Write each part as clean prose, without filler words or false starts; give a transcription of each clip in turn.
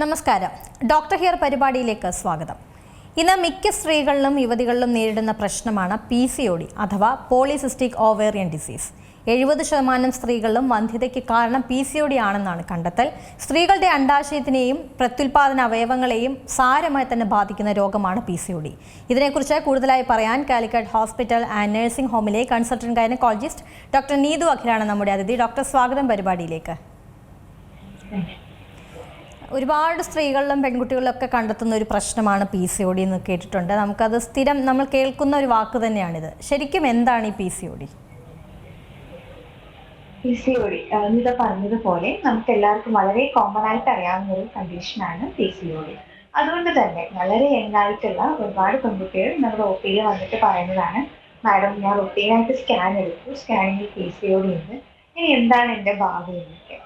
നമസ്കാരം. Doctor here പരിപാടിയിലേക്ക് സ്വാഗതം. ഇന്ന് മിക്ക സ്ത്രീകളിലും യുവതികളിലും നേരിടുന്ന പ്രശ്നമാണ് PCOD അഥവാ പോളിസിസ്റ്റിക് ഓവേറിയൻ ഡിസീസ്. 70% സ്ത്രീകളിലും വന്ധ്യതയ്ക്ക് കാരണം PCOD ആണെന്നാണ് കണ്ടെത്തൽ. സ്ത്രീകളുടെ അണ്ഡാശയത്തിനെയും പ്രത്യുൽപാദന അവയവങ്ങളെയും സാരമായി തന്നെ ബാധിക്കുന്ന രോഗമാണ് PCOD. ഇതിനെക്കുറിച്ച് കൂടുതലായി പറയാൻ കാലിക്കറ്റ് ഹോസ്പിറ്റൽ ആൻഡ് നഴ്സിംഗ് ഹോമിലെ കൺസൾട്ടന്റ് ഗൈനക്കോളജിസ്റ്റ് ഡോക്ടർ നീതു അഖിലാണ് നമ്മുടെ അതിഥി. ഡോക്ടർ, സ്വാഗതം പരിപാടിയിലേക്ക്. ഒരുപാട് സ്ത്രീകളിലും പെൺകുട്ടികളിലൊക്കെ കണ്ടെത്തുന്ന ഒരു പ്രശ്നമാണ് PCOD എന്ന് കേട്ടിട്ടുണ്ട്. നമുക്കത് സ്ഥിരം നമ്മൾ കേൾക്കുന്ന ഒരു വാക്ക് തന്നെയാണിത്. ശരിക്കും എന്താണ് ഈ PCOD? ഇത് പറഞ്ഞതുപോലെ നമുക്ക് എല്ലാവർക്കും വളരെ കോമൺ ആയിട്ട് അറിയാവുന്ന ഒരു കണ്ടീഷനാണ് PCOD. അതുകൊണ്ട് തന്നെ വളരെ യങ്ങായിട്ടുള്ള ഒരുപാട് പെൺകുട്ടികൾ നമ്മുടെ OP-യിൽ വന്നിട്ട് പറയുന്നതാണ്, മാഡം ഞാൻ റൊട്ടീനായിട്ട് സ്കാൻ എടുത്തു, സ്കാനിങ്ങിൽ PCOD ഉണ്ട്, ഇനി എന്താണ് എൻ്റെ ഭാവി എന്നൊക്കെ.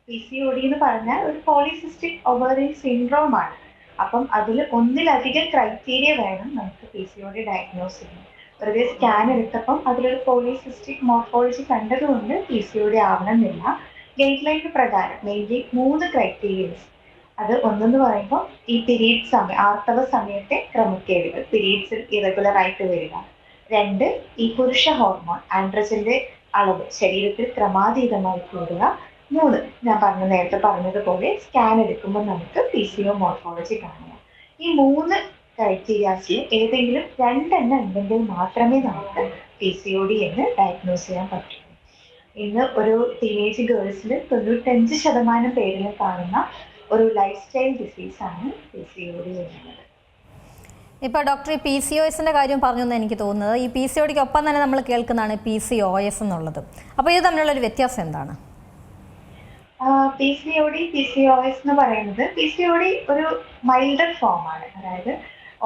PCOD എന്ന് പറഞ്ഞാൽ ഒരു പോളിസിസ്റ്റിക് ഓവേറിയൻ സിൻഡ്രോം ആണ്. അപ്പം അതിൽ ഒന്നിലധികം ക്രൈറ്റീരിയ വേണം നമുക്ക് PCOD ഡയഗ്നോസ് ചെയ്യാൻ. വെറുതെ സ്കാൻ എടുത്തപ്പം അതിലൊരു പോളിസിസ്റ്റിക് മോർഫോളജി കണ്ടതുകൊണ്ട് PCOD ആവണമെന്നില്ല. ഗൈഡ് ലൈൻ പ്രകാരം മെയിൻലി 3 ക്രൈറ്റീരിയസ്. അത് ഒന്നെന്ന് പറയുമ്പോൾ ഈ പീരീഡ് സമയം, ആർത്തവ സമയത്തെ ക്രമക്കേടുകൾ, പീരീഡ്സിൽ ഇറഗുലർ ആയിട്ട് വരിക. 2, ഈ പുരുഷ ഹോർമോൺ ആൻഡ്രജന്റെ അളവ് ശരീരത്തിൽ ക്രമാതീതമായി കൂടുക. 3, ഞാൻ നേരത്തെ പറഞ്ഞതുപോലെ സ്കാൻ എടുക്കുമ്പോൾ നമുക്ക് PCO മോർഫോളജി കാണുക. ഈ 3 ക്രൈറ്റീരിയാസിൽ ഏതെങ്കിലും 2 ഉണ്ടെങ്കിൽ മാത്രമേ നമുക്ക് PCOD എന്ന് ഡയഗ്നോസ് ചെയ്യാൻ പറ്റൂ. ഇന്ന് ഒരു ടീനേജ് ഗേൾസിൽ 95% പേരിൽ കാണുന്ന ഒരു ലൈഫ് സ്റ്റൈൽ ഡിസീസാണ് PCOD എന്നുള്ളത്. ഇപ്പോൾ ഡോക്ടർ, ഈ PCOSന്റെ കാര്യം പറഞ്ഞു എന്ന് എനിക്ക് തോന്നുന്നത്, ഈ PCODക്കൊപ്പം തന്നെ നമ്മൾ കേൾക്കുന്നതാണ് PCOS എന്നുള്ളത്. അപ്പോൾ ഇത് തമ്മിലുള്ള ഒരു വ്യത്യാസം എന്താണ്? PCOD, PCOS എന്ന് പറയുന്നത്, PCOD ഒരു മൈൽഡർ ഫോം ആണ്. അതായത്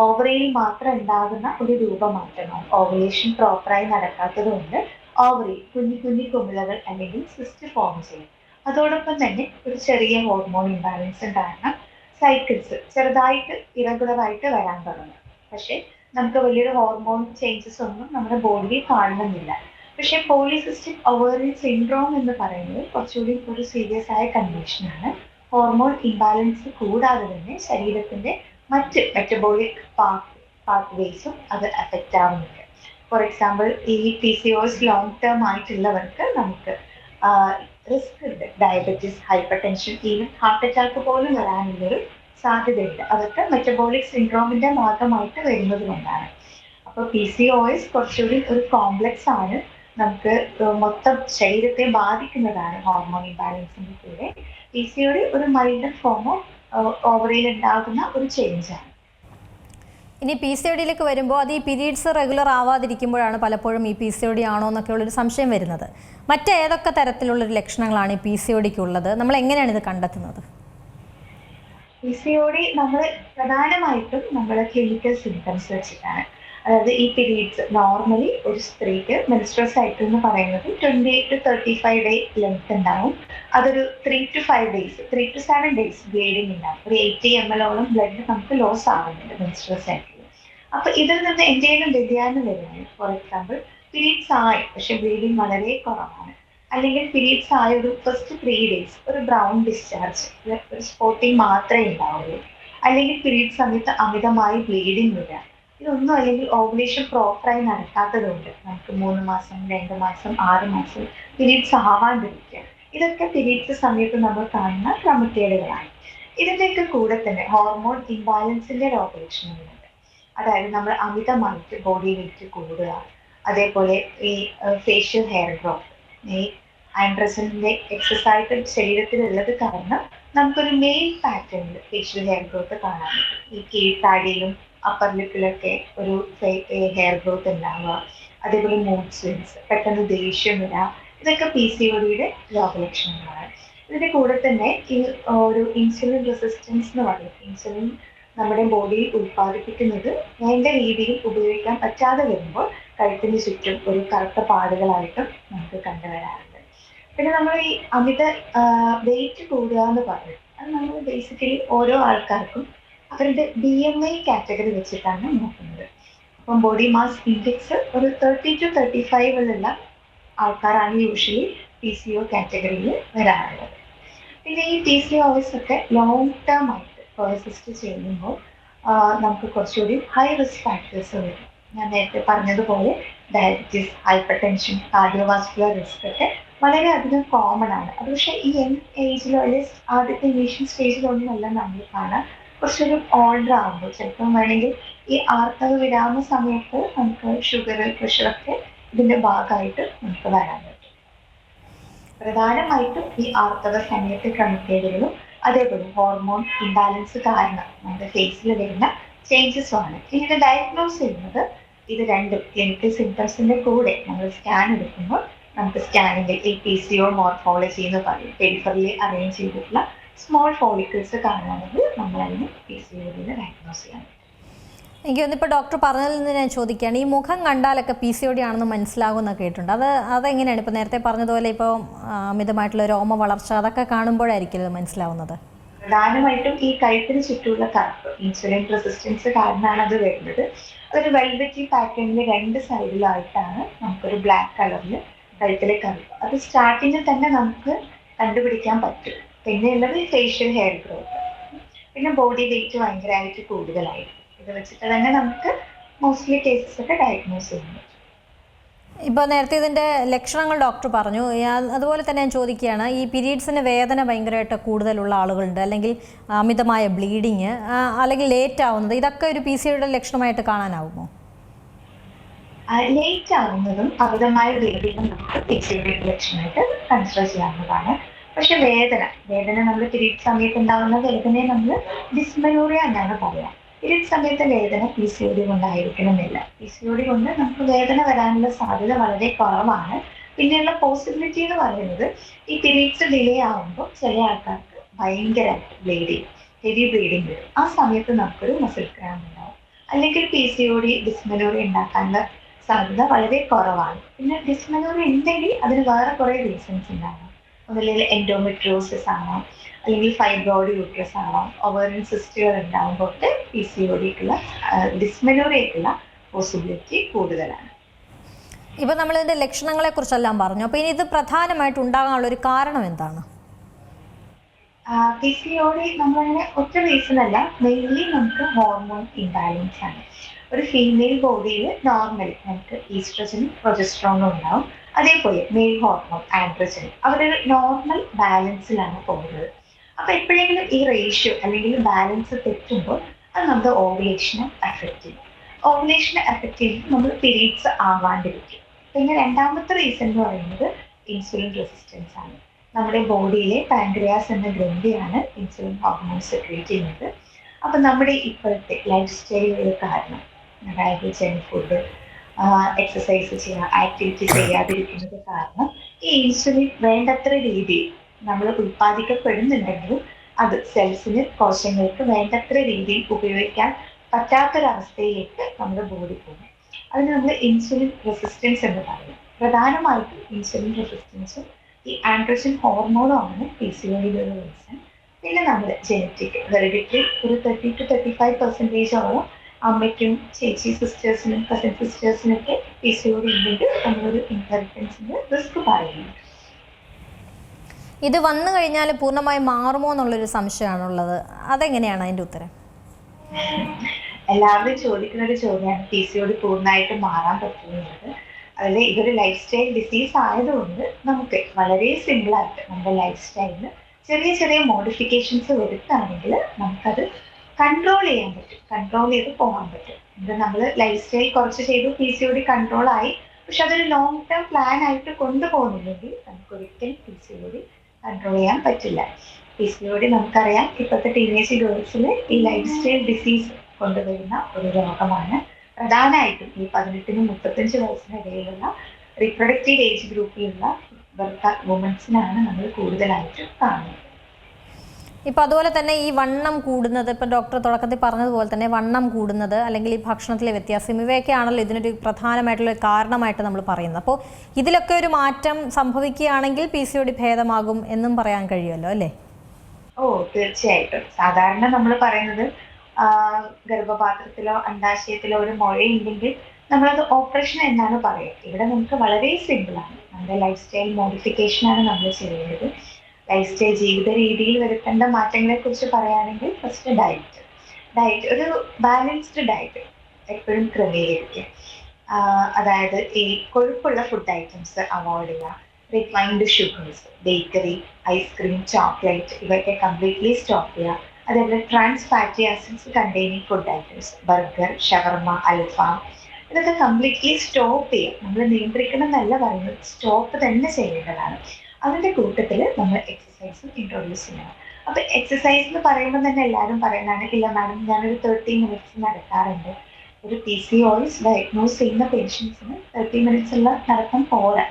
ഓവറിയിൽ മാത്രം ഉണ്ടാകുന്ന ഒരു രൂപമാറ്റമാണ്. ഓവുലേഷൻ പ്രോപ്പറായി നടക്കാത്തത് കൊണ്ട് ഓവറി കുഞ്ഞു കുമിളകൾ അല്ലെങ്കിൽ സിസ്റ്റ് ഫോം ചെയ്യും. അതോടൊപ്പം തന്നെ ഒരു ചെറിയ ഹോർമോൺ ഇംബാലൻസും കാരണം സൈക്കിൾസ് ചെറുതായിട്ട് ഇറഗുലറായിട്ട് വരാൻ തുടങ്ങും. പക്ഷെ നമുക്ക് വലിയൊരു ഹോർമോൺ ചേഞ്ചസ് ഒന്നും നമ്മുടെ ബോഡിയിൽ കാണുന്നില്ല. പക്ഷെ പോളിസിസ്റ്റിക് ഓവേറിയൻ സിൻഡ്രോം എന്ന് പറയുന്നത് കുറച്ചുകൂടി ഒരു സീരിയസ് ആയ കണ്ടീഷനാണ്. ഹോർമോൺ ഇംബാലൻസ് കൂടാതെ തന്നെ ശരീരത്തിന്റെ മറ്റ് മെറ്റബോളിക് പാത്വേസും അത് അഫക്റ്റ് ആവുന്നുണ്ട്. ഫോർ എക്സാമ്പിൾ, ഈ PCOS ലോങ് ടേം ആയിട്ടുള്ളവർക്ക് നമുക്ക് റിസ്ക് ഉണ്ട്. Diabetes, hyper tension, even heart attack പോലും വരാനുള്ളൊരു സാധ്യതയുണ്ട്. അതൊക്കെ മെറ്റബോളിക് സിൻഡ്രോമിന്റെ ഭാഗമായിട്ട് വരുന്നത് കൊണ്ടാണ്. അപ്പോൾ PCOS കുറച്ചുകൂടി ഒരു കോംപ്ലക്സ് ആണ്. നമുക്ക് മൊത്തം ശരീരത്തെ ബാധിക്കുന്നതാണ് ഹോർമോൺ ഇംബാലൻസിന്റെ കൂടെ. PCOD ഒരു മൈൽഡർ ഫോം ഓഫ് ഓവറിയിൽ ഉണ്ടാകുന്ന ഒരു ചേഞ്ച് ആണ്. ഇനി PCODയിലേക്ക് വരുമ്പോൾ അത് ഈ പീരീഡ്സ് റെഗുലർ ആവാതിരിക്കുമ്പോഴാണ് പലപ്പോഴും ഈ PCOD ആണോ എന്നൊക്കെയുള്ളൊരു സംശയം വരുന്നത്. മറ്റേതൊക്കെ തരത്തിലുള്ളൊരു ലക്ഷണങ്ങളാണ് ഈ PCODക്കുള്ളത്? നമ്മൾ എങ്ങനെയാണ് ഇത് കണ്ടെത്തുന്നത്? PCOD നമ്മൾ പ്രധാനമായിട്ടും നമ്മൾ ക്ലിനിക്കൽ സിംറ്റംസ് വെച്ചിട്ടാണ്. അതായത് ഈ പീരീഡ്സ് നോർമലി ഒരു സ്ത്രീക്ക് മെൻസ്ട്രൽ സൈക്കിൾ എന്ന് പറയുന്നത് 28 to 35 ഡേ ലെങ്ത് ഉണ്ടാവും. അതൊരു 3 to 5 days, 3 to 7 days bleeding ഉണ്ടാവും. ഒരു 80 ml ബ്ലഡ് നമുക്ക് ലോസ് ആവുന്നുണ്ട് മെൻസ്ട്രൽ സൈക്കിളിൽ. അപ്പൊ ഇതിൽ നിന്ന് എന്തെങ്കിലും വ്യതിയാനം വരുന്നത്, ഫോർ എക്സാമ്പിൾ പീരീഡ്സ് ആയി പക്ഷെ ബ്ലീഡിങ് വളരെ കുറവാണ്, അല്ലെങ്കിൽ പീരീഡ്സ് ആയ ഒരു ഫസ്റ്റ് 3 ഡേയ്സ് ഒരു ബ്രൗൺ ഡിസ്ചാർജ്, ഒരു സ്പോട്ടിങ് മാത്രമേ ഉണ്ടാവുള്ളൂ, അല്ലെങ്കിൽ പീരീഡ് സമയത്ത് അമിതമായി ബ്ലീഡിങ് വരിക, ഇതൊന്നും അല്ലെങ്കിൽ ഓവുലേഷൻ പ്രോപ്പറായി നടക്കാത്തതുകൊണ്ട് നമുക്ക് 3 മാസം, 2 മാസം, 6 മാസം പീരീഡ്സ് ആവാണ്ടിരിക്കുക, ഇതൊക്കെ പീരീഡ്സ് സമയത്ത് നമ്മൾ കാണുന്ന ക്രമക്കേടുകളാണ്. ഇതിൻ്റെയൊക്കെ കൂടെ തന്നെ ഹോർമോൺ ഇംബാലൻസിന്റെ രോഗലക്ഷണങ്ങളുണ്ട്. അതായത് നമ്മൾ അമിതമായിട്ട് ബോഡി വെയിറ്റ് കൂടുക, അതേപോലെ ഈ ഫേഷ്യൽ ഹെയർ ഗ്രോത്ത്, ഈ ആൻഡ്രജന്റെ എക്സസ് ആയിട്ട് ശരീരത്തിലുള്ളത് കാരണം നമുക്കൊരു മെയിൽ പാറ്റേണിൽ ഫേഷ്യൽ ഹെയർ ഗ്രോത്ത് കാണാൻ പറ്റും. ഈ കീഴ്ത്താടിയിലും അപ്പർ ലിപ്പിലൊക്കെ ഒരു ഹെയർ ഗ്രോത്ത് ഉണ്ടാവുക, അതേപോലെ മൂഡ് സ്വിങ്സ്, പെട്ടെന്ന് ദേഷ്യം വരിക, ഇതൊക്കെ PCODയുടെ രോഗലക്ഷണങ്ങളാണ്. ഇതിന്റെ കൂടെ തന്നെ ഈ ഒരു ഇൻസുലിൻ റെസിസ്റ്റൻസ് എന്ന് പറയും. ഇൻസുലിൻ നമ്മുടെ ബോഡിയിൽ ഉൽപ്പാദിപ്പിക്കുന്നത് വേണ്ട രീതിയിൽ ഉപയോഗിക്കാൻ പറ്റാതെ വരുമ്പോൾ കഴുത്തിന് ചുറ്റും ഒരു കറുത്ത പാടുകളായിട്ടും നമുക്ക് കണ്ടുവരാറുണ്ട്. പിന്നെ നമ്മൾ ഈ അമിത വെയിറ്റ് കൂടുക എന്ന് പറയും. അത് നമ്മൾ ബേസിക്കലി ഓരോ ആൾക്കാർക്കും അവരുടെ BMI കാറ്റഗറി വെച്ചിട്ടാണ് നോക്കുന്നത്. അപ്പം ബോഡി മാസ് ഇൻഡെക്സ് ഒരു 30 to 35 ആൾക്കാരാണ് യൂഷ്വലി PCO കാറ്റഗറിയിൽ വരാറുള്ളത്. പിന്നെ ഈ PCOS ഒക്കെ ലോങ് ടേം ആയിട്ട് പെർസിസ്റ്റ് ചെയ്യുമ്പോൾ നമുക്ക് കുറച്ചുകൂടി ഹൈ റിസ്ക് ഫാക്ടേഴ്സ് വരും. ഞാൻ നേരത്തെ പറഞ്ഞതുപോലെ diabetes, hyper tension, cardiovascular risk ഒക്കെ വളരെയധികം കോമൺ ആണ്. അത് പക്ഷേ ഈ യങ് ഏജിലോ അല്ലെങ്കിൽ ആദ്യത്തെ ഇനീഷ്യൽ സ്റ്റേജിലൊന്നുമല്ല നമ്മൾ കാണാൻ. കുറച്ചൊരു ഓൾഡർ ആകുമ്പോൾ ചിലപ്പം വേണമെങ്കിൽ ഈ ആർത്തവ വിരാമ സമയത്ത് നമുക്ക് ഷുഗർ, പ്രഷറൊക്കെ ഇതിന്റെ ഭാഗമായിട്ട് നമുക്ക് വരാൻ പറ്റും. പ്രധാനമായിട്ടും ഈ ആർത്തവ സമയത്തെ ക്രമക്കേടുകളും അതേപോലെ ഹോർമോൺ ഇംബാലൻസ് കാരണം നമ്മുടെ ഫേസിൽ വരുന്ന ചേഞ്ചസും ആണ്. ഇത് ഡയഗ്നോസ് ചെയ്യുന്നത് ഇത് രണ്ടും ക്ലിനിക്കൽ സിംറ്റംസിന്റെ കൂടെ നമ്മൾ സ്കാൻ എടുക്കുമ്പോൾ നമുക്ക് സ്കാനിങ്ങിൽ ഈ PCO മോർഫോളജി എന്ന് പറയും, പെരിഫറലി അറേഞ്ച് ചെയ്തിട്ടുള്ള സ്മോൾ ഫോളിക്കിൾസ് കാണുകയാണെങ്കിൽ നമ്മൾ അതിന് PCOD ഡയഗ്നോസ് ചെയ്യാൻ പറ്റും. എനിക്ക് തോന്നുന്നു ഡോക്ടർ പറഞ്ഞതിൽ നിന്ന് ഞാൻ ചോദിക്കുകയാണ്, ഈ മുഖം കണ്ടാലൊക്കെ PCOD ആണെന്ന് മനസ്സിലാകുമെന്ന് കേട്ടിട്ടുണ്ട്. അതെങ്ങനെയാണ്? ഇപ്പോൾ നേരത്തെ പറഞ്ഞതുപോലെ ഇപ്പോൾ അമിതമായിട്ടുള്ള രോമ വളർച്ച അതൊക്കെ കാണുമ്പോഴായിരിക്കും മനസ്സിലാവുന്നത്. പ്രധാനമായിട്ടും ഈ കഴുത്തിന് ചുറ്റുമുള്ള കറുപ്പ്, ഇൻസുലിൻ റെസിസ്റ്റൻസ് കാരണമാണ് അത് വരുന്നത്. അതൊരു വെൽവെറ്റി പാറ്റേണിൽ രണ്ട് സൈഡിലായിട്ടാണ് നമുക്കൊരു ബ്ലാക്ക് കളറിൽ കഴുത്തിലെ കറുപ്പ്. അത് സ്റ്റാർട്ടിങ്ങിൽ തന്നെ നമുക്ക് കണ്ടുപിടിക്കാൻ പറ്റും. പിന്നെയുള്ളത് ഫേഷ്യൽ ഹെയർ ഗ്രോത്ത്, പിന്നെ ബോഡി വെയിറ്റ് ഭയങ്കരമായിട്ട് കൂടുതലായിരിക്കും. ഇത് വെച്ചിട്ട് തന്നെ നമുക്ക് മോസ്റ്റ്ലി കേസസ് ഒക്കെ ഡയഗ്നോസ് ചെയ്യുന്നു. ഇപ്പോൾ നേരത്തെ ഇതിൻ്റെ ലക്ഷണങ്ങൾ ഡോക്ടർ പറഞ്ഞു. അതുപോലെ തന്നെ ഞാൻ ചോദിക്കുകയാണ്, ഈ പീരീഡ്സിന് വേദന ഭയങ്കരമായിട്ട് കൂടുതലുള്ള ആളുകളുണ്ട്, അല്ലെങ്കിൽ അമിതമായ ബ്ലീഡിങ്, അല്ലെങ്കിൽ ലേറ്റ് ആവുന്നത്, ഇതൊക്കെ ഒരു PCOD ലക്ഷണമായിട്ട് കാണാനാവുമോ? ലേറ്റ് ആവുന്നതും അമിതമായ ബ്ലീഡിങ്ങും നമുക്ക് PCOD ലക്ഷണമായിട്ട് കൺസിഡർ ചെയ്യാവുന്നതാണ്. പക്ഷെ വേദന നമ്മൾ പീരീഡ് സമയത്ത് ഉണ്ടാകുന്ന വേദനയെ നമ്മൾ ഡിസ്മെനോറിയ എന്നാണ് പറയാം. പീരീഡ് സമയത്തെ വേദന PCOD കൊണ്ടായിരിക്കണമെന്നില്ല. PCOD കൊണ്ട് നമുക്ക് വേദന വരാനുള്ള സാധ്യത വളരെ കുറവാണ്. പിന്നെയുള്ള പോസിബിലിറ്റി എന്ന് പറയുന്നത് ഈ പീരീഡ്സ് ഡിലേ ആകുമ്പോൾ ചില ആൾക്കാർക്ക് ഭയങ്കരമായിട്ട് ഹെവി ബ്ലീഡിങ് വരും. ആ സമയത്ത് നമുക്കൊരു മസിൽ ക്രാമ്പ് ഉണ്ടാവും. അല്ലെങ്കിൽ PCOD ഡിസ്മെനോറിയ ഉണ്ടാക്കാനുള്ള സാധ്യത വളരെ കുറവാണ്. പിന്നെ ഡിസ്മെനോറിയ ഉണ്ടെങ്കിൽ അതിന് വേറെ കുറേ റീസൺസ് ഉണ്ടാകും. ഒന്നില്ലെങ്കിൽ എൻഡോമെട്രിയോസിസ് ആണോ, അല്ലെങ്കിൽ ഫൈബ്രോയിഡ് യൂട്രസ് ആണോ, ഒവേറിയൻ സിസ്റ്റുകൾ ഉണ്ടാകുമ്പോൾ PCODക്കുള്ള ഡിസ്മെനോറിയക്കുള്ള പോസിബിലിറ്റി കൂടുതലാണ്. ഇപ്പോൾ നമ്മളിതിൻ്റെ ലക്ഷണങ്ങളെ കുറിച്ചെല്ലാം പറഞ്ഞു. അപ്പോൾ ഇനി ഇത് പ്രധാനമായിട്ട് ഉണ്ടാകാനുള്ള ഒരു കാരണം എന്താണ്? PCOD നമ്മളങ്ങനെ ഒറ്റ റീസൺ അല്ല, മെയിൻലി നമുക്ക് ഹോർമോൺ ഇംബാലൻസ് ആണ്. ഒരു ഫീമെയിൽ ബോഡിയിൽ നോർമലി നമുക്ക് ഈസ്ട്രജനും പ്രൊജസ്ട്രോണും ഉണ്ടാവും. അതേപോലെ മെയിൽ ഹോർമോൺ ആൻഡ്രോജൻ അവരൊരു നോർമൽ ബാലൻസിലാണ് പോകുന്നത്. അപ്പൊ എപ്പോഴെങ്കിലും ഈ റേഷ്യോ അല്ലെങ്കിൽ ബാലൻസ് തെറ്റുമ്പോൾ അത് നമ്മുടെ ഓവുലേഷനെ അഫക്റ്റ് ചെയ്യും. ഓവുലേഷനെ അഫക്റ്റ് ചെയ്യുമ്പോൾ നമ്മൾ പീരീഡ്സ് ആവാണ്ടിരിക്കും. പിന്നെ രണ്ടാമത്തെ റീസൺ എന്ന് പറയുന്നത് ഇൻസുലിൻ റെസിസ്റ്റൻസ് ആണ്. നമ്മുടെ ബോഡിയിലെ പാൻക്രിയാസ് എന്ന ഗ്രന്ഥിയാണ് ഇൻസുലിൻ ഹോർമോൺ സെക്രീറ്റ് ചെയ്യുന്നത്. അപ്പൊ നമ്മുടെ ഇപ്പോഴത്തെ ലൈഫ് സ്റ്റൈലുകൾ കാരണം, അതായത് ജങ്ക് ഫുഡ്, എക്സസൈസ് ചെയ്യുക, ആക്ടിവിറ്റി ചെയ്യാതിരിക്കുന്നത് കാരണം ഈ ഇൻസുലിൻ വേണ്ടത്ര രീതിയിൽ നമ്മൾ ഉൽപ്പാദിക്കപ്പെടുന്നുണ്ടെങ്കിലും അത് സെൽസിന്, കോശങ്ങൾക്ക് വേണ്ടത്ര രീതിയിൽ ഉപയോഗിക്കാൻ പറ്റാത്തൊരവസ്ഥയിലേക്ക് നമ്മുടെ ബോഡി പോകും. അതിന് നമ്മൾ ഇൻസുലിൻ റെസിസ്റ്റൻസ് എന്ന് പറയും. പ്രധാനമായിട്ടും ഇൻസുലിൻ റെസിസ്റ്റൻസും ഈ ആൻഡ്രോജൻ ഹോർമോണും ആണ് PCODയുടെ റീസൺ. പിന്നെ നമ്മൾ ജനറ്റിക്, ഹെറിഡിറ്ററി ഒരു 30 to 35% അമ്മയ്ക്കും ചേച്ചി സിസ്റ്റേഴ്സിനും കസിൻ സിസ്റ്റേഴ്സിനൊക്കെ PCOD ഉണ്ടെങ്കിൽ നമ്മളൊരു ഇൻഹെറിറ്റൻസിന്റെ റിസ്ക് പറയുന്നു. ഇത് വന്നു കഴിഞ്ഞാൽ പൂർണ്ണമായി മാറുമോ എന്നുള്ളൊരു സംശയമാണുള്ളത്. അതെങ്ങനെയാണ് അതിൻ്റെ ഉത്തരം? എല്ലാവരും ചോദിക്കുന്ന ഒരു ചോദ്യമാണ് PCOD പൂർണ്ണമായിട്ട് മാറാൻ പറ്റുന്നത്. അതിൽ ഇതൊരു ലൈഫ് സ്റ്റൈൽ ഡിസീസ് ആയതുകൊണ്ട് നമുക്ക് വളരെ സിമ്പിളായിട്ട് നമ്മുടെ ലൈഫ് സ്റ്റൈലിൽ ചെറിയ ചെറിയ മോഡിഫിക്കേഷൻസ് വരുത്തുകയാണെങ്കിൽ നമുക്കത് കൺട്രോൾ ചെയ്യാൻ പറ്റും, കൺട്രോൾ ചെയ്ത് പോകാൻ പറ്റും. ഇത് നമ്മൾ ലൈഫ് സ്റ്റൈൽ കുറച്ച് ചെയ്തു PCOD കൺട്രോൾ ആയി, പക്ഷെ അതൊരു ലോങ് ടേം പ്ലാൻ ആയിട്ട് കൊണ്ടുപോകുന്നില്ലെങ്കിൽ നമുക്കൊരിക്കലും PCOD കൺട്രോൾ ചെയ്യാൻ പറ്റില്ല. PCOD നമുക്കറിയാം ഇപ്പോഴത്തെ ടീനേജ് ഗേൾസിൽ ഈ ലൈഫ് സ്റ്റൈൽ ഡിസീസ് കൊണ്ടുവരുന്ന ഒരു രോഗമാണ്. പ്രധാനമായിട്ടും ഈ 18 to 35 വയസ്സിനിടയിലുള്ള റീപ്രൊഡക്റ്റീവ് ഏജ് ഗ്രൂപ്പിലുള്ള വുമൻസിനാണ് നമ്മൾ കൂടുതലായിട്ട് കാണുന്നത്. ഇപ്പോൾ അതുപോലെ തന്നെ ഈ വണ്ണം കൂടുന്നത്, ഇപ്പം ഡോക്ടർ തുടക്കത്തിൽ പറഞ്ഞതുപോലെ തന്നെ വണ്ണം കൂടുന്നത്, അല്ലെങ്കിൽ ഈ ഭക്ഷണത്തിലെ വ്യത്യാസം, ഇവയൊക്കെയാണല്ലോ ഇതിനൊരു പ്രധാനമായിട്ടുള്ള കാരണമായിട്ട് നമ്മൾ പറയുന്നത്. അപ്പോൾ ഇതിലൊക്കെ ഒരു മാറ്റം സംഭവിക്കുകയാണെങ്കിൽ PCOD ഭേദമാകും എന്നും പറയാൻ കഴിയുമല്ലോ അല്ലേ? തീർച്ചയായിട്ടും. സാധാരണ നമ്മൾ പറയുന്നത് ഗർഭപാത്രത്തിലോ അണ്ഡാശയത്തിലോ ഒരു മുഴയുണ്ടെങ്കിൽ നമ്മളത് ഓപ്പറേഷൻ എന്നാണ് പറയുക. ഇവിടെ നമുക്ക് വളരെ സിമ്പിളാണ്, നമ്മുടെ ലൈഫ് സ്റ്റൈൽ മോഡിഫിക്കേഷനാണ് നമ്മൾ ചെയ്യേണ്ടത്. ലൈഫ് സ്റ്റൈൽ ജീവിത രീതിയിൽ വരുത്തേണ്ട മാറ്റങ്ങളെ കുറിച്ച് പറയുകയാണെങ്കിൽ ഫസ്റ്റ് ഡയറ്റ് ഒരു ബാലൻസ്ഡ് ഡയറ്റ് എപ്പോഴും ക്രമീകരിക്കുക. അതായത് ഈ കൊഴുപ്പുള്ള ഫുഡ് ഐറ്റംസ് അവോയ്ഡ് ചെയ്യുക. Refined sugars, bakery, ice cream, chocolate ഇവയൊക്കെ കംപ്ലീറ്റ്ലി സ്റ്റോപ്പ് ചെയ്യുക. അതേപോലെ trans fatty acids containing food items, burger, shawarma, അൽഫാം ഇതൊക്കെ കംപ്ലീറ്റ്ലി സ്റ്റോപ്പ് ചെയ്യുക. നമ്മൾ നിയന്ത്രിക്കണം എന്നല്ല പറയുന്നത്, സ്റ്റോപ്പ് തന്നെ ചെയ്യേണ്ടതാണ്. അതിൻ്റെ കൂട്ടത്തിൽ നമ്മൾ എക്സസൈസും ഇൻട്രൊഡ്യൂസ് ചെയ്യണം. അപ്പോൾ എക്സസൈസ് എന്ന് പറയുമ്പോൾ തന്നെ എല്ലാവരും പറയുന്നതാണ്, ഇല്ല മാഡം ഞാനൊരു 30 മിനിറ്റ്സ് നടക്കാറുണ്ട്. ഒരു PCOS ഡയഗ്നോസ് ചെയ്യുന്ന പേഷ്യൻസിന് 30 മിനിറ്റ്സ് ഉള്ള നടത്തം പോരാ.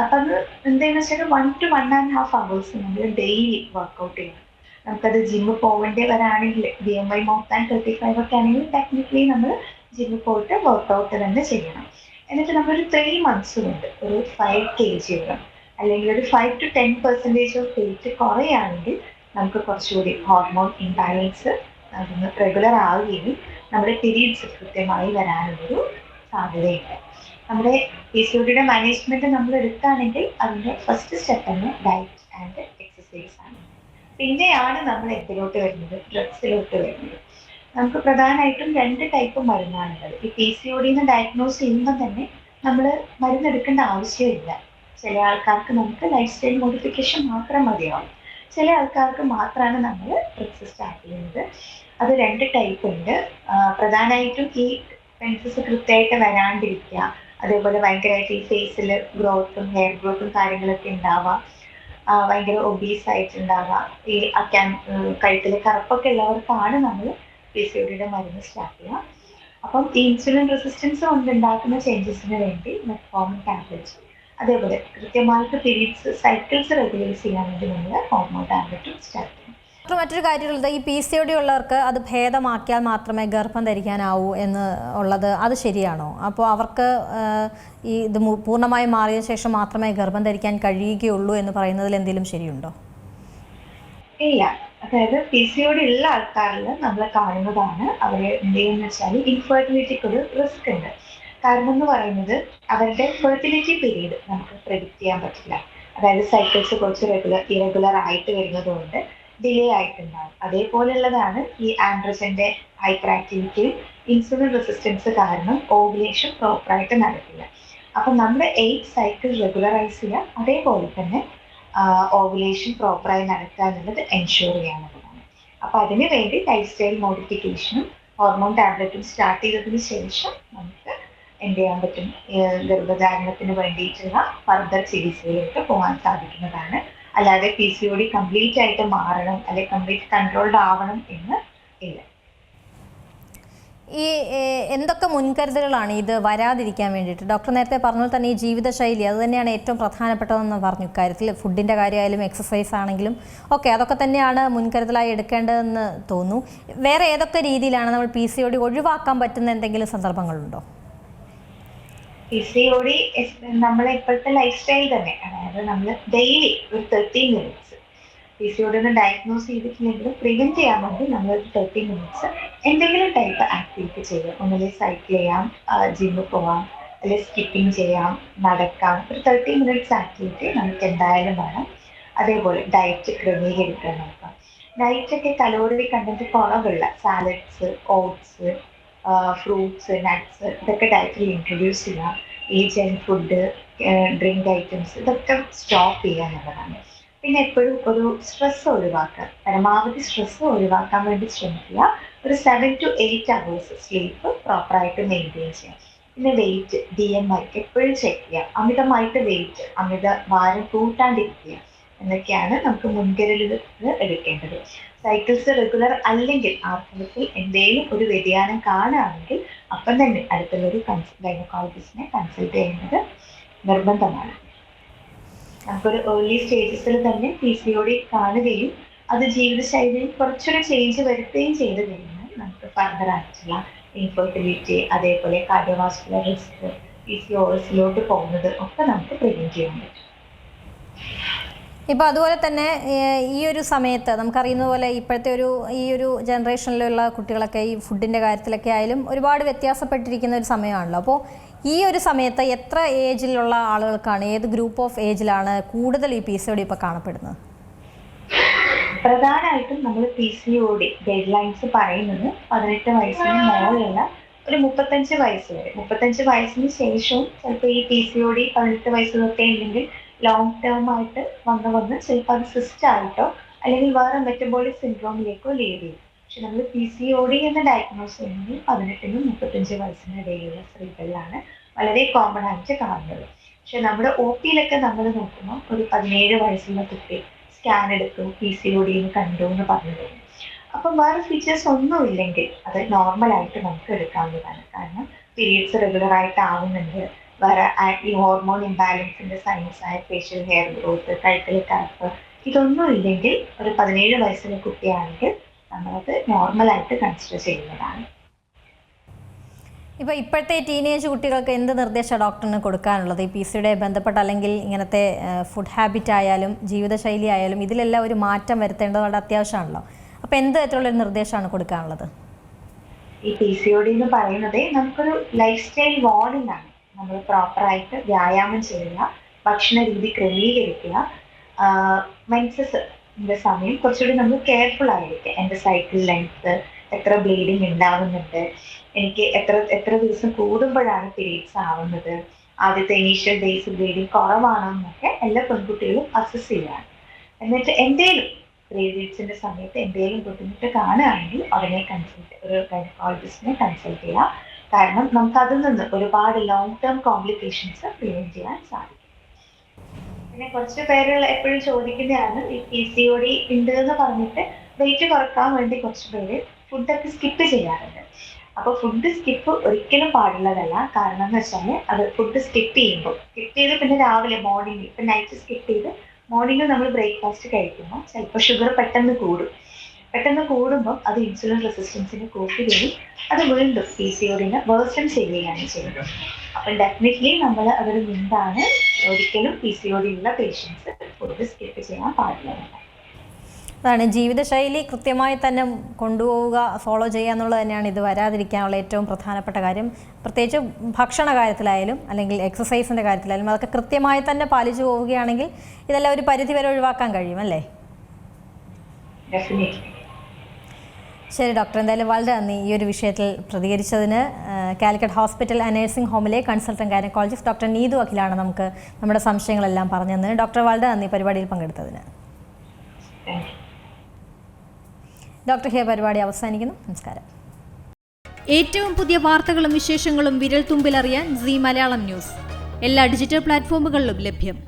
അപ്പം അത് എന്താണെന്ന് വെച്ചാൽ 1 to 1.5 hours നമ്മൾ ഡെയിലി വർക്കൗട്ട് ചെയ്യണം. നമുക്കത് ജിമ്മ് പോകേണ്ടി വരാണെങ്കിൽ BMI മോർ ദാൻ 35 ഒക്കെ ആണെങ്കിൽ ടെക്നിക്കലി നമ്മൾ ജിമ്മിൽ പോയിട്ട് വർക്കൗട്ട് തന്നെ ചെയ്യണം. എന്നിട്ട് നമ്മളൊരു 3 months കൊണ്ട് ഒരു 5 kg അല്ലെങ്കിൽ ഒരു 5 to 10% ഓഫ് വെയിറ്റ് കുറയുകയാണെങ്കിൽ നമുക്ക് കുറച്ചുകൂടി ഹോർമോൺ ഇംബാലൻസ് അതൊന്ന് റെഗുലർ ആവുകയും നമ്മുടെ പീരീഡ്സ് കൃത്യമായി വരാനുള്ളൊരു സാധ്യതയുണ്ട്. നമ്മുടെ PCODയുടെ മാനേജ്മെന്റ് നമ്മൾ എടുക്കുകയാണെങ്കിൽ അതിൻ്റെ ഫസ്റ്റ് സ്റ്റെപ്പ് തന്നെ ഡയറ്റ് ആൻഡ് എക്സസൈസ് ആണ്. പിന്നെയാണ് നമ്മൾ എന്തിലോട്ട് വരുന്നത്, ഡ്രഗ്സിലോട്ട് വരുന്നത്. നമുക്ക് പ്രധാനമായിട്ടും 2 ടൈപ്പ് മരുന്നാണുള്ളത്. ഈ PCOD ഡയഗ്നോസ് ചെയ്യുമ്പോൾ തന്നെ നമ്മൾ മരുന്നെടുക്കേണ്ട ആവശ്യമില്ല. ചില ആൾക്കാർക്ക് നമുക്ക് ലൈഫ് സ്റ്റൈൽ മോഡിഫിക്കേഷൻ മാത്രം മതിയാവും. ചില ആൾക്കാർക്ക് മാത്രമാണ് നമ്മൾ ഡ്രഗ്സ് സ്റ്റാർട്ട് ചെയ്യുന്നത്. അത് 2 ടൈപ്പ് ഉണ്ട്. പ്രധാനമായിട്ടും ഈ മെൻസസ് കൃത്യമായിട്ട് വരാണ്ടിരിക്കുക, അതേപോലെ ഭയങ്കരമായിട്ട് ഈ ഫേസിൽ ഗ്രോത്തും ഹെയർ ഗ്രോത്തും കാര്യങ്ങളൊക്കെ ഉണ്ടാവാം, ഭയങ്കര ഒബീസ് ആയിട്ടുണ്ടാവുക, ഈ കഴുത്തിൽ കറുപ്പൊക്കെ ഉള്ളവർക്കാണ് നമ്മൾ PCODയുടെ മരുന്ന് സ്റ്റാർട്ട് ചെയ്യുക. അപ്പം ഈ ഇൻസുലിൻ റെസിസ്റ്റൻസ് കൊണ്ടുണ്ടാക്കുന്ന ചേഞ്ചസിന് വേണ്ടി മെറ്റ്ഫോർമിൻ ടാബ്ലറ്റ്സ്, അതേപോലെ കൃത്യമായിട്ട് പീരീഡ്സ് സൈക്കിൾസ് റെഗുലേറ്റ് ചെയ്യാൻ വേണ്ടി നമ്മൾ ഹോർമോൺ ടാബ്ലറ്റും സ്റ്റാർട്ട് ചെയ്യും. മറ്റൊരു കാര്യമുള്ളത്, ഈ PCOD ഉള്ളവർക്ക് അത് ഭേദമാക്കിയാൽ മാത്രമേ ഗർഭം ധരിക്കാനാവൂ എന്ന് ഉള്ളത്, അത് ശരിയാണോ? അപ്പോൾ അവർക്ക് ഈ ഇത് പൂർണ്ണമായും മാറിയ ശേഷം മാത്രമേ ഗർഭം ധരിക്കാൻ കഴിയുകയുള്ളൂ എന്ന് പറയുന്നതിൽ എന്തെങ്കിലും ശരിയുണ്ടോ? ഇല്ല. അതായത് PCOD ഉള്ള ആൾക്കാരിൽ നമ്മൾ കാണുന്നതാണ് അവർ എന്ത് ചെയ്യുന്നത് വെച്ചാൽ ഇൻഫെർട്ടിലിറ്റിക്ക് ഒരു റിസ്ക് ഉണ്ട്. കാരണം എന്ന് പറയുന്നത് അവരുടെ ഫെർട്ടിലിറ്റി പീരീഡ് നമുക്ക് പ്രെഡിക്റ്റ് ചെയ്യാൻ പറ്റില്ല. അതായത് സൈക്കിൾസ് കുറച്ച് ഇറഗുലർ ആയിട്ട് വരുന്നത് കൊണ്ട് ഡിലേ ആയിട്ടുണ്ടാകും. അതേപോലെയുള്ളതാണ് ഈ ആൻഡ്രോജന്റെ ഹൈപ്പർ ആക്ടിവിറ്റിയും ഇൻസുലിൻ റെസിസ്റ്റൻസ് കാരണം ഓവുലേഷൻ പ്രോപ്പറായിട്ട് നടക്കില്ല. അപ്പം നമ്മുടെ 8 സൈക്കിൾ റെഗുലറൈസ് ചെയ്യുക, അതേപോലെ തന്നെ ഓവുലേഷൻ പ്രോപ്പറായി നടക്കുക എന്നുള്ളത് എൻഷുർ ചെയ്യാനുള്ളതാണ്. അപ്പം അതിന് വേണ്ടി ലൈഫ് സ്റ്റൈൽ മോഡിഫിക്കേഷനും ഹോർമോൺ ടാബ്ലറ്റും സ്റ്റാർട്ട് ചെയ്തതിന് ശേഷം നമുക്ക് എന്ത് ചെയ്യാൻ പറ്റും, ഗർഭധാരണത്തിന് വേണ്ടിയിട്ടുള്ള ഫർദർ ചികിത്സയിലേക്ക് പോകാൻ സാധിക്കുന്നതാണ്. അല്ലാതെ PCOD കംപ്ലീറ്റ് ആയിട്ട് മാറണം അല്ലെങ്കിൽ കംപ്ലീറ്റ് കൺട്രോൾഡ് ആവണം എന്ന് ഇല്ല. ഈ എന്തൊക്കെ മുൻകരുതലുകളാണ് ഇത് വരാതിരിക്കാൻ വേണ്ടിയിട്ട്? ഡോക്ടർ നേരത്തെ പറഞ്ഞ തന്നെ ഈ ജീവിതശൈലി അത് തന്നെയാണ് ഏറ്റവും പ്രധാനപ്പെട്ടതെന്ന് പറഞ്ഞു. ഇക്കാര്യത്തിൽ ഫുഡിൻ്റെ കാര്യമായാലും എക്സസൈസ് ആണെങ്കിലും ഒക്കെ അതൊക്കെ തന്നെയാണ് മുൻകരുതലായി എടുക്കേണ്ടതെന്ന് തോന്നുന്നു. വേറെ ഏതൊക്കെ രീതിയിലാണ് നമ്മൾ PCOD ഒഴിവാക്കാൻ പറ്റുന്ന എന്തെങ്കിലും സന്ദർഭങ്ങളുണ്ടോ? PCOD നമ്മളെ ഇപ്പോഴത്തെ ലൈഫ് സ്റ്റൈൽ തന്നെ, അതായത് നമ്മൾ ഡെയിലി ഒരു 30 മിനിറ്റ്സ് PCOD ഡയഗ്നോസ് ചെയ്തിട്ടില്ലെങ്കിലും പ്രിവെന്റ് ചെയ്യാൻ വേണ്ടി നമ്മൾ 30 മിനിറ്റ്സ് എന്തെങ്കിലും ടൈപ്പ് ആക്ടിവിറ്റി ചെയ്യാം. ഒന്നുകിൽ സൈക്കിൾ ചെയ്യാം, ജിമ്മിൽ പോവാം, അല്ലെങ്കിൽ സ്കിപ്പിംഗ് ചെയ്യാം, നടക്കാം. ഒരു 30 മിനിറ്റ്സ് ആക്ടിവിറ്റി നമുക്ക് എന്തായാലും വേണം. അതേപോലെ ഡയറ്റ് ക്രമീകരിക്കാൻ നോക്കാം. ഡയറ്റൊക്കെ കലോറി കണ്ടന്റ് കുറവുള്ള സാലഡ്സ്, ഓട്സ്, ഫ്രൂട്ട്സ്, നട്ട്സ് ഇതൊക്കെ ഡയറ്റിൽ ഇൻട്രൊഡ്യൂസ് ചെയ്യാം. ഈ ജങ്ക് ഫുഡ്, ഡ്രിങ്ക് ഐറ്റംസ് ഇതൊക്കെ സ്റ്റോപ്പ് ചെയ്യുക എന്നുള്ളതാണ്. പിന്നെ എപ്പോഴും ഒരു സ്ട്രെസ് ഒഴിവാക്കുക, പരമാവധി സ്ട്രെസ് ഒഴിവാക്കാൻ വേണ്ടി ശ്രമിക്കുക. ഒരു 7 to 8 hours സ്ലീപ്പ് പ്രോപ്പറായിട്ട് മെയിൻറ്റെയിൻ ചെയ്യാം. പിന്നെ വെയിറ്റ്, BMI എപ്പോഴും ചെക്ക് ചെയ്യുക. അമിതമായിട്ട് വെയിറ്റ്, അമിത ഭാരം കൂട്ടാണ്ടിരിക്കുക എന്നൊക്കെയാണ് നമുക്ക് മുൻകരുതലുകൾ എടുക്കേണ്ടത്. സൈക്കിൾസ് റെഗുലർ അല്ലെങ്കിൽ ആർത്തവത്തിൽ എന്തെങ്കിലും ഒരു വ്യതിയാനം കാണുകയാണെങ്കിൽ അപ്പം തന്നെ അടുത്തുള്ളൊരു ഗൈനക്കോളജിസ്റ്റിനെ കൺസൾട്ട് ചെയ്യുന്നത് നിർബന്ധമാണ്. നമുക്കൊരു ഏർലി സ്റ്റേജസിൽ തന്നെ PCOD കാണുകയും അത് ജീവിതശൈലിയിൽ കുറച്ചൊരു ചേഞ്ച് വരുത്തുകയും ചെയ്ത് കഴിഞ്ഞാൽ നമുക്ക് ഫർദർ ആയിട്ടുള്ള ഇൻഫെർട്ടിലിറ്റി, അതേപോലെ കാർഡിയോവാസ്കുലർ റിസ്ക്, PCOSലോട്ട് പോകുന്നത് ഒക്കെ നമുക്ക് പ്രിവെന്റ് ചെയ്യാൻ പറ്റും. ഇപ്പോൾ അതുപോലെ തന്നെ ഈ ഒരു സമയത്ത് നമുക്കറിയുന്ന പോലെ ഇപ്പോഴത്തെ ഈ ഒരു ജനറേഷനിലുള്ള കുട്ടികളൊക്കെ ഈ ഫുഡിൻ്റെ കാര്യത്തിലൊക്കെ ആയാലും ഒരുപാട് വ്യത്യാസപ്പെട്ടിരിക്കുന്ന ഒരു സമയമാണല്ലോ. അപ്പോൾ ഈ ഒരു സമയത്ത് എത്ര ഏജിലുള്ള ആളുകൾക്കാണ്, ഏത് ഗ്രൂപ്പ് ഓഫ് ഏജിലാണ് കൂടുതൽ ഈ PCOD ഇപ്പോൾ കാണപ്പെടുന്നത്? പ്രധാനമായിട്ടും നമ്മൾ PCOD ഗൈഡ് ലൈൻസ് പറയുന്നത് 18 വയസ്സിന് മുകളിലുള്ള ഒരു 35 വയസ്സ് വരെ. 35 വയസ്സിന് ശേഷവും ചിലപ്പോൾ ഈ PCOD 18 വയസ്സ് തൊട്ടേ ഉണ്ടെങ്കിൽ ലോങ് ടേം ആയിട്ട് വന്ന് ചിലപ്പോൾ അത് സിസ്റ്റ് ആയിട്ടോ അല്ലെങ്കിൽ വേറെ മെറ്റബോളിക് സിൻഡ്രോമിലേക്കോ ലീഡ് ചെയ്യും. പക്ഷെ നമ്മൾ PCOD എന്ന് ഡയഗ്നോസ് ചെയ്യുന്നത് 18-നും 35 വയസ്സിന് ഇടയിലുള്ള സ്ത്രീകളിലാണ് വളരെ കോമൺ ആയിട്ട് കാണുന്നത്. പക്ഷെ നമ്മുടെ OP-യിലൊക്കെ നമ്മൾ നോക്കുമ്പോൾ ഒരു 17 വയസ്സുള്ള കുട്ടി സ്കാൻ എടുത്തു PCOD കണ്ടു എന്ന് പറഞ്ഞു തരും. അപ്പം വേറെ ഫീച്ചേഴ്സ് ഒന്നും ഇല്ലെങ്കിൽ അത് നോർമലായിട്ട് നമുക്ക് എടുക്കാവുന്നതാണ്. കാരണം പീരീഡ്സ് റെഗുലർ ആയിട്ട് ആവുന്നുണ്ട്, വേറെ ഈ ഹോർമോൺ ഇംബാലൻസിന്റെ സൈൻസ് ആയ ഫേഷ്യൽ ഹെയർ ഗ്രോത്ത്, കഴുത്തിൽ കറുപ്പ്, ഇതൊന്നും ഇല്ലെങ്കിൽ ഒരു 17 വയസ്സിലെ കുട്ടിയാണെങ്കിൽ നമ്മളത് നോർമലായിട്ട് കൺസിഡർ ചെയ്യുന്നതാണ്. ഇപ്പോൾ ഇപ്പോഴത്തെ ടീനേജ് കുട്ടികൾക്ക് എന്ത് നിർദ്ദേശമാണ് ഡോക്ടറിന് കൊടുക്കാനുള്ളത്? ഈ PCOD ബന്ധപ്പെട്ട അല്ലെങ്കിൽ ഇങ്ങനത്തെ ഫുഡ് ഹാബിറ്റ് ആയാലും ജീവിതശൈലി ആയാലും ഇതിലെല്ലാം ഒരു മാറ്റം വരുത്തേണ്ടത് വളരെ അത്യാവശ്യമാണല്ലോ. അപ്പോൾ എന്ത് തരത്തിലുള്ളൊരു നിർദ്ദേശമാണ് കൊടുക്കാനുള്ളത്? ഈ PCOD എന്ന് പറയുന്നത് നമുക്കൊരു ലൈഫ് സ്റ്റൈൽ വാർണിംഗ് ആണ്. നമ്മൾ പ്രോപ്പറായിട്ട് വ്യായാമം ചെയ്യുക, ഭക്ഷണ രീതി ക്രമീകരിക്കുക, മെൻസസിന്റെ സമയം കുറച്ചുകൂടി നമ്മൾ കെയർഫുൾ ആയിരിക്കുക. എൻ്റെ സൈക്കിൾ ലെങ്ത്, എത്ര ബ്ലീഡിങ് ഉണ്ടാവുന്നുണ്ട്, എനിക്ക് എത്ര ദിവസം കൂടുമ്പോഴാണ് പീരീഡ്സ് ആവുന്നത്, ആദ്യത്തെ ഇനീഷ്യൽ ഡേയ്സ് ബ്ലീഡിങ് കുറവാണോ എന്നൊക്കെ എല്ലാ പെൺകുട്ടികളും അസസ് ചെയ്യാണ്. എന്നിട്ട് എന്തെങ്കിലും പീരീഡ്സിന്റെ സമയത്ത് എന്തെങ്കിലും ബുദ്ധിമുട്ട് കാണുകയാണെങ്കിൽ അവനെ ഒരു ഗൈനക്കോളജിസ്റ്റിനെ കൺസൾട്ട് ചെയ്യുക. കാരണം നമുക്ക് അതിൽ നിന്ന് ഒരുപാട് ലോങ് ടേം കോംപ്ലിക്കേഷൻസ് പ്രിവെന്റ് ചെയ്യാൻ സാധിക്കും. പിന്നെ കുറച്ച് പേരുകൾ എപ്പോഴും ചോദിക്കുന്നതാണ് ഈ PCOD ഉണ്ട് എന്ന് പറഞ്ഞിട്ട് വെയിറ്റ് കുറക്കാൻ വേണ്ടി കുറച്ച് പേര് ഫുഡൊക്കെ സ്കിപ്പ് ചെയ്യാറുണ്ട്. അപ്പോൾ ഫുഡ് സ്കിപ്പ് ഒരിക്കലും പാടുള്ളതല്ല. കാരണം എന്ന് വെച്ചാൽ അത് ഫുഡ് സ്കിപ്പ് ചെയ്ത് പിന്നെ രാവിലെ മോർണിംഗ് ഇപ്പം നൈറ്റ് സ്കിപ്പ് ചെയ്ത് മോർണിംഗ് നമ്മൾ ബ്രേക്ക്ഫാസ്റ്റ് കഴിക്കുമ്പോൾ ചിലപ്പോൾ ഷുഗർ പെട്ടെന്ന് കൂടുമ്പോൾ അത് ഇൻസുലിൻ റെസിസ്റ്റൻസിന് കൂട്ടുകയും അത് വീണ്ടും PCOD-നെ വേഴ്സൺ ചെയ്യുകയാണ് ചെയ്യുന്നത്. അപ്പം ഡെഫിനറ്റ്ലി നമ്മൾ അതൊരു മുൻപാണ് ഒരിക്കലും PCOD ഉള്ള പേഷ്യൻസ് ഫുഡ് സ്കിപ്പ് ചെയ്യാൻ പാടില്ലതല്ല. അതാണ് ജീവിതശൈലി കൃത്യമായി തന്നെ കൊണ്ടുപോവുക, ഫോളോ ചെയ്യുക എന്നുള്ളത് തന്നെയാണ് ഇത് വരാതിരിക്കാനുള്ള ഏറ്റവും പ്രധാനപ്പെട്ട കാര്യം. പ്രത്യേകിച്ച് ഭക്ഷണ കാര്യത്തിലായാലും അല്ലെങ്കിൽ എക്സസൈസിൻ്റെ കാര്യത്തിലായാലും അതൊക്കെ കൃത്യമായി തന്നെ പാലിച്ചു പോവുകയാണെങ്കിൽ ഇതെല്ലാം ഒരു പരിധി വരെ ഒഴിവാക്കാൻ കഴിയും അല്ലേ? ശരി ഡോക്ടർ, എന്തായാലും വളരെ നന്ദി ഈ ഒരു വിഷയത്തിൽ പ്രതികരിച്ചതിന്. കാലിക്കറ്റ് ഹോസ്പിറ്റൽ ആൻഡ് നഴ്സിംഗ് ഹോമിലെ കൺസൾട്ടന്റ് ഗൈനക്കോളജിസ്റ്റ് ഡോക്ടർ നീതു അഖിലാണ് നമുക്ക് നമ്മുടെ സംശയങ്ങളെല്ലാം പറഞ്ഞു തന്നത്. ഡോക്ടർ വളരെ നന്ദി പരിപാടിയിൽ പങ്കെടുത്തതിന്. ഡോക്ടർ ഹിയർ പരിപാടി അവസാനിക്കുന്നു. നമസ്കാരം. ഏറ്റവും പുതിയ വാർത്തകളും വിശേഷങ്ങളും വിരൽ തുമ്പിലറിയാൻ Zee മലയാളം ന്യൂസ് എല്ലാ ഡിജിറ്റൽ പ്ലാറ്റ്ഫോമുകളിലും ലഭ്യം.